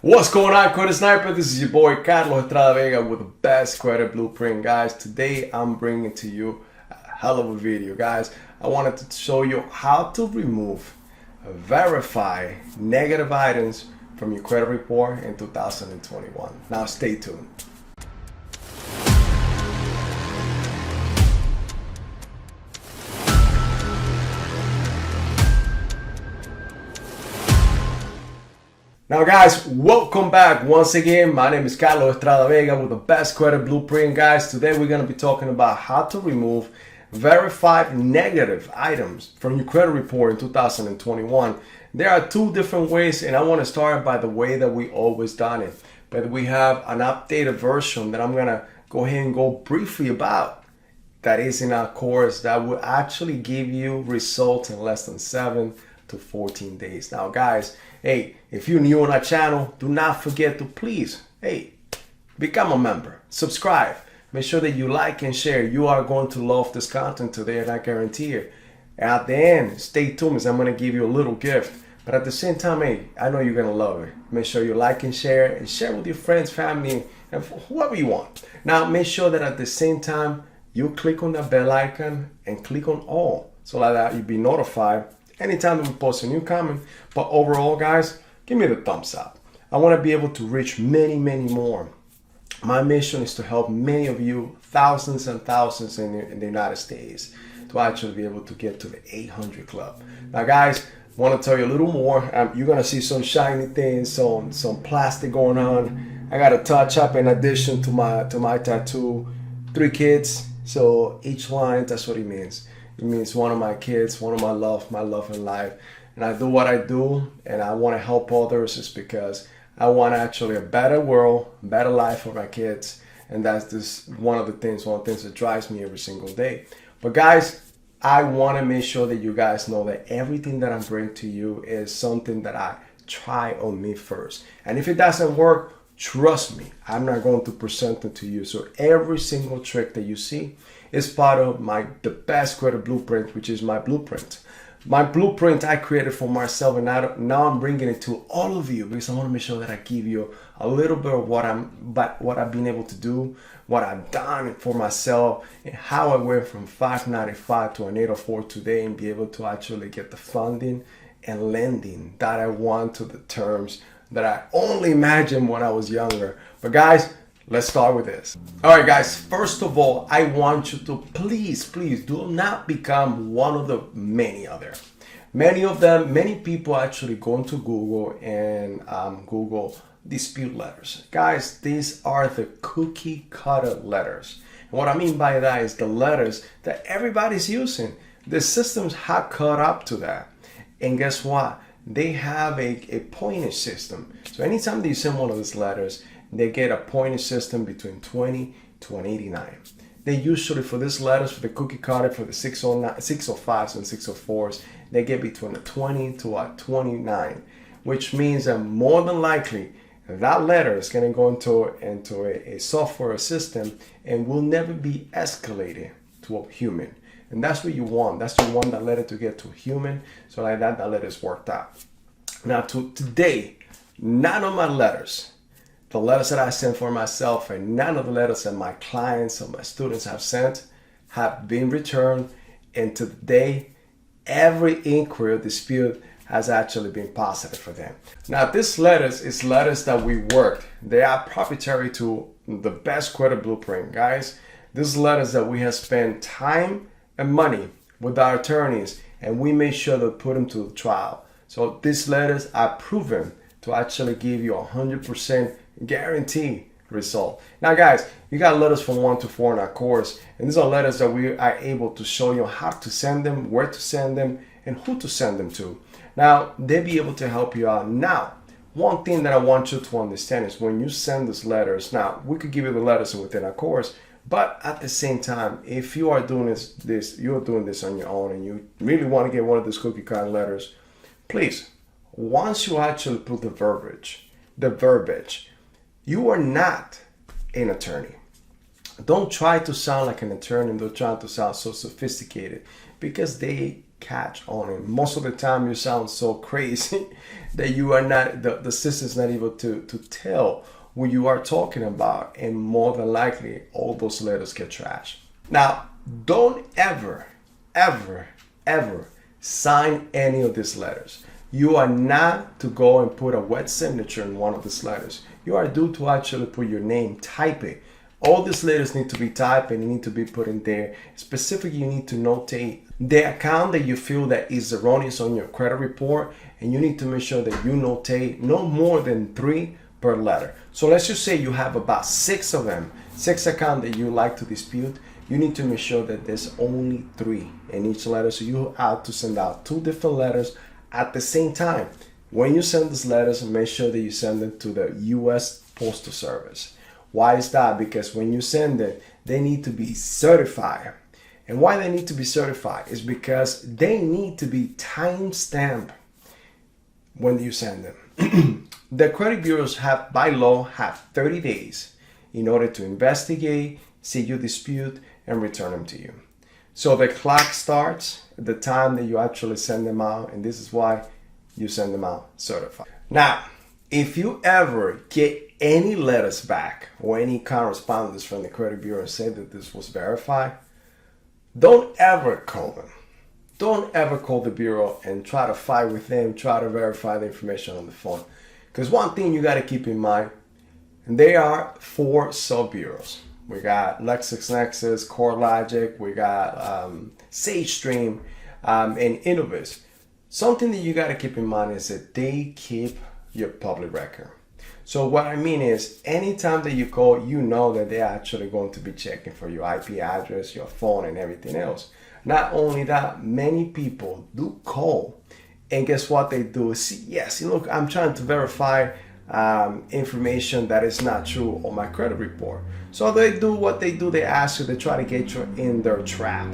What's going on, Credit Sniper? This is your boy Carlos Estrada Vega with the best credit blueprint, guys. Today I'm bringing to you a hell of a video, guys. I wanted to show you how to remove, verify negative items from your credit report in 2021. Now stay tuned. Now guys, welcome back once again. My name is Carlos Estrada Vega with the best credit blueprint, guys. Today we're going to be talking about how to remove verified negative items from your credit report in 2021. There are two different ways, and I want to start by the way that we always done it. But we have an updated version that I'm going to go ahead and go briefly about. That is in our course that will actually give you results in less than 7 to 14 days. Now guys, hey, if you're new on our channel, do not forget to please, become a member, subscribe, make sure that you like and share. You are going to love this content today, and I guarantee it. At the end, stay tuned because I'm going to give you a little gift. But at the same time, hey, I know you're going to love it. Make sure you like and share with your friends, family, and whoever you want. Now, make sure that at the same time, you click on the bell icon and click on all so that you'll be notified anytime that we post a new comment. But overall, guys, give me the thumbs up. I want to be able to reach many more. My mission is to help many of you, thousands and thousands in the United States, to actually be able to get to the 800 club. Now guys, I want to tell you a little more. You're going to see some shiny things, some plastic going on. I got a touch up in addition to my tattoo. 3 kids, so each line, that's what it means. It means one of my kids, one of my love in life. And I do what I do, and I want to help others is because I want actually a better world, better life for my kids. And that's just one of the things that drives me every single day. But guys, I want to make sure that you guys know that everything that I'm bringing to you is something that I try on me first. And if it doesn't work, trust me, I'm not going to present it to you. So every single trick that you see is part of the best credit blueprint, which is my blueprint. My blueprint I created for myself, and now I'm bringing it to all of you because I want to make sure that I give you a little bit of what I've been able to do, what I've done for myself, and how I went from 595 to an 804 today, and be able to actually get the funding and lending that I want to the terms that I only imagined when I was younger. But guys, let's start with this. All right, guys, first of all, I want you to please do not become one of the many other. Many people actually go into Google and Google dispute letters. Guys, these are the cookie cutter letters. And what I mean by that is the letters that everybody's using. The systems have caught up to that. And guess what? They have a pointage system. So anytime they send one of these letters, they get a pointage system between 20 to an 89. They usually, for these letters, for the cookie cutter, for the 605s and 604s, they get between a 20 to a 29, which means that more than likely that letter is going to go into a software system and will never be escalated to a human. And that's what you want. That's what you want that letter to get to a human, so like that letter is worked out. Now today, none of my letters, the letters that I sent for myself, and none of the letters that my clients or my students have sent have been returned. And today, every inquiry or dispute has actually been positive for them. Now, these letters is letters that we worked. They are proprietary to the best credit blueprint, guys. These letters that we have spent time and money with our attorneys, and we made sure to put them to the trial. So these letters are proven to actually give you 100% guarantee result. Now guys, you got letters from 1 to 4 in our course, and these are letters that we are able to show you how to send them, where to send them, and who to send them to. Now they'll be able to help you out. Now, one thing that I want you to understand is when you send these letters, now we could give you the letters within our course, but at the same time, if you are doing you're doing this on your own, and you really want to get one of these cookie cutter letters, please, once you actually put the verbiage, you are not an attorney. Don't try to sound like an attorney. Don't try to sound so sophisticated, because they catch on it. Most of the time you sound so crazy that you are not, the system's not able to tell what you are talking about, and more than likely all those letters get trashed. Now, don't ever sign any of these letters. You are not to go and put a wet signature in one of these letters. You are due to actually put your name, type it. All these letters need to be typed and need to be put in there. Specifically, you need to notate the account that you feel that is erroneous on your credit report, and you need to make sure that you notate no more than 3 per letter. So let's just say you have about 6 of them, 6 accounts that you like to dispute. You need to make sure that there's only 3 in each letter. So you have to send out 2 different letters at the same time. When you send these letters, make sure that you send them to the U.S. Postal Service. Why is that? Because when you send it, they need to be certified. And why they need to be certified is because they need to be time-stamped when you send them. The credit bureaus have, by law, have 30 days in order to investigate, see your dispute, and return them to you. So the clock starts at the time that you actually send them out, and this is why you send them out certified. Now, if you ever get any letters back or any correspondence from the credit bureau and say that this was verified, don't ever call them. Don't ever call the bureau and try to fight with them, try to verify the information on the phone. Because one thing you got to keep in mind, and there are 4 sub-bureaus. We got LexisNexis, CoreLogic, we got SageStream, and Innovis. Something that you got to keep in mind is that they keep your public record. So what I mean is, anytime that you call, you know that they're actually going to be checking for your IP address, your phone, and everything else. Not only that, many people do call, and guess what they do is, yes, look, I'm trying to verify information that is not true on my credit report. So they do what they do. They ask you, they try to get you in their trap.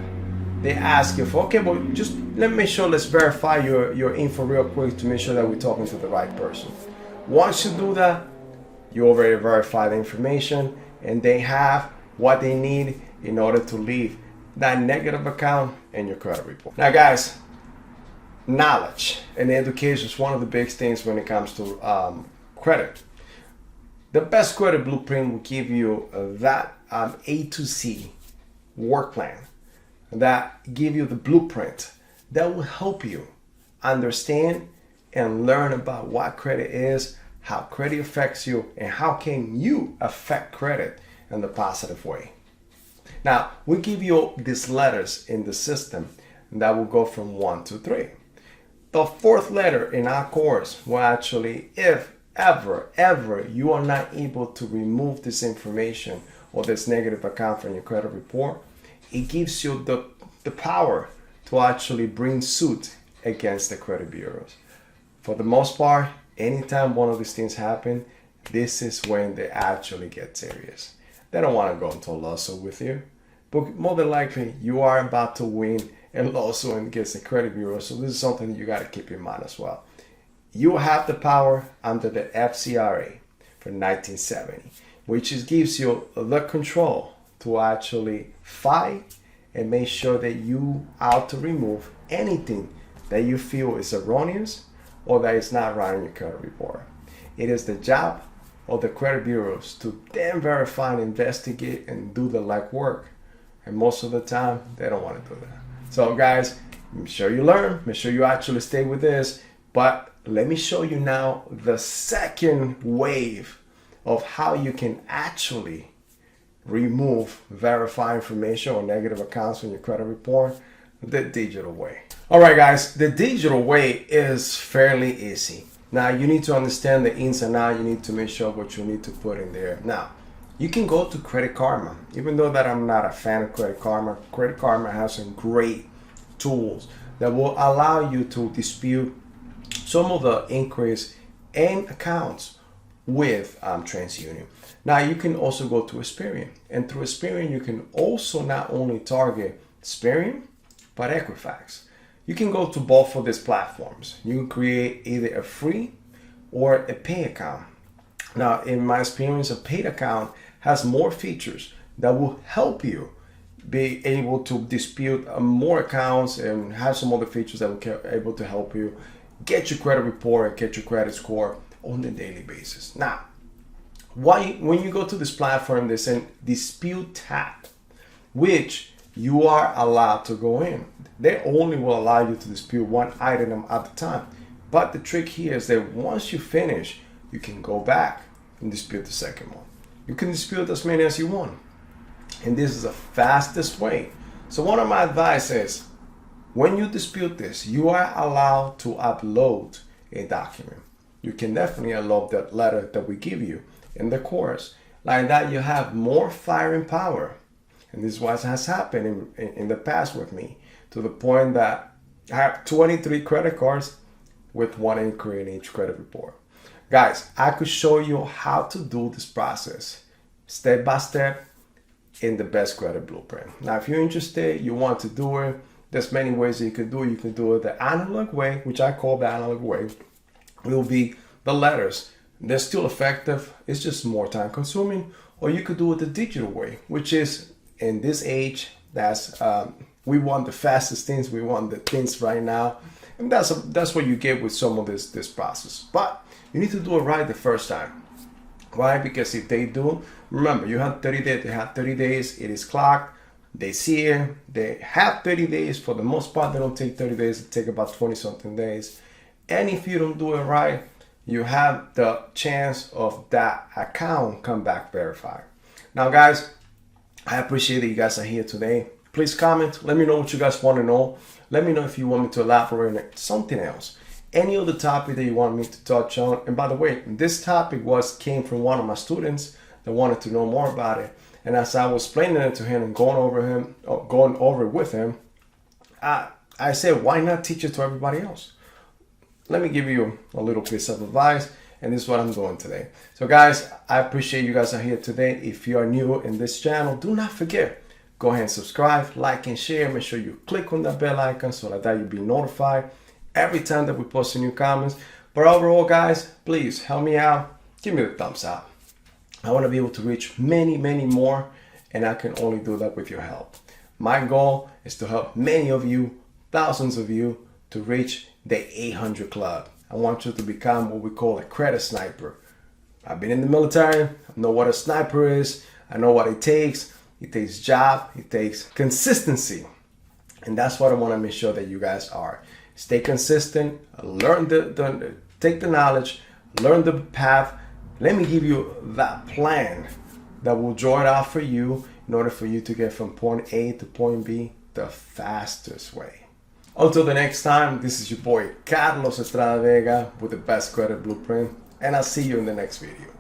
They ask you for, okay, well, just let's verify your info real quick to make sure that we're talking to the right person. Once you do that, you already verify the information, and they have what they need in order to leave that negative account in your credit report. Now, guys, knowledge and education is one of the big things when it comes to credit. The best credit blueprint will give you that A to Z work plan that give you the blueprint that will help you understand and learn about what credit is, how credit affects you, and how can you affect credit in the positive way. Now, we give you these letters in the system that will go from 1 to 3. The 4th letter in our course will actually, if ever you are not able to remove this information or this negative account from your credit report, it gives you the power to actually bring suit against the credit bureaus. For the most part, anytime one of these things happen, this is when they actually get serious. They don't want to go into a lawsuit with you, but more than likely you are about to win a lawsuit against the credit bureau. So this is something that you got to keep in mind as well. You have the power under the FCRA from 1970, which gives you the control to actually fight and make sure that you out to remove anything that you feel is erroneous or that is not right in your credit report. It is the job of the credit bureaus to then verify and investigate and do the legwork. And most of the time, they don't want to do that. So guys, make sure you learn, make sure you actually stay with this. But let me show you now the second wave of how you can actually remove verify information or negative accounts from your credit report the digital way. All right, guys, the digital way is fairly easy. Now, you need to understand the ins and outs. You need to make sure what you need to put in there. Now, you can go to Credit Karma. Even though that I'm not a fan of Credit Karma has some great tools that will allow you to dispute some of the inquiries and accounts with TransUnion. Now, you can also go to Experian. And through Experian, you can also not only target Experian, but Equifax. You can go to both of these platforms. You can create either a free or a pay account. Now, in my experience, a paid account has more features that will help you be able to dispute more accounts and have some other features that will be able to help you get your credit report and get your credit score on a daily basis. Now, when you go to this platform, there's a dispute tab, which you are allowed to go in. They only will allow you to dispute one item at a time. But the trick here is that once you finish, you can go back and dispute the second one. You can dispute as many as you want. And this is the fastest way. So one of my advice is, when you dispute this, you are allowed to upload a document. You can definitely upload that letter that we give you in the course. Like that, you have more firing power. And this is what has happened in the past with me, to the point that I have 23 credit cards with one inquiry in each credit report. Guys, I could show you how to do this process step by step in the best credit blueprint. Now, if you're interested, you want to do it, there's many ways that you can do it. You can do it the analog way, which I call the analog way. It will be the letters. They're still effective. It's just more time consuming. Or you could do it the digital way, which is, in this age, that's we want the fastest things. We want the things right now. And that's what you get with some of this process. But you need to do it right the first time. Why? Because if they do, remember, you have 30 days. They have 30 days. It is clocked. They see it. They have 30 days. For the most part, they don't take 30 days. They take about 20-something days. And if you don't do it right, you have the chance of that account come back verified. Now, guys, I appreciate that you guys are here today. Please comment. Let me know what you guys want to know. Let me know if you want me to elaborate on something else. Any other topic that you want me to touch on. And by the way, this topic came from one of my students that wanted to know more about it. And as I was explaining it to him and going over it with him, I said, why not teach it to everybody else? Let me give you a little piece of advice, and this is what I'm doing today. So guys, I appreciate you guys are here today. If you are new in this channel, do not forget, go ahead and subscribe, like, and share. Make sure you click on that bell icon so that you'll be notified every time that we post a new comments. But overall, guys, please help me out. Give me the thumbs up. I want to be able to reach many, many more, and I can only do that with your help. My goal is to help many of you, thousands of you, to reach the 800 club. I want you to become what we call a credit sniper. I've been in the military. I know what a sniper is. I know what it takes. It takes job. It takes consistency. And that's what I want to make sure that you guys are. Stay consistent. Learn take the knowledge. Learn the path. Let me give you that plan that will draw it out for you in order for you to get from point A to point B the fastest way. Until the next time, this is your boy Carlos Estrada Vega with the best credit blueprint, and I'll see you in the next video.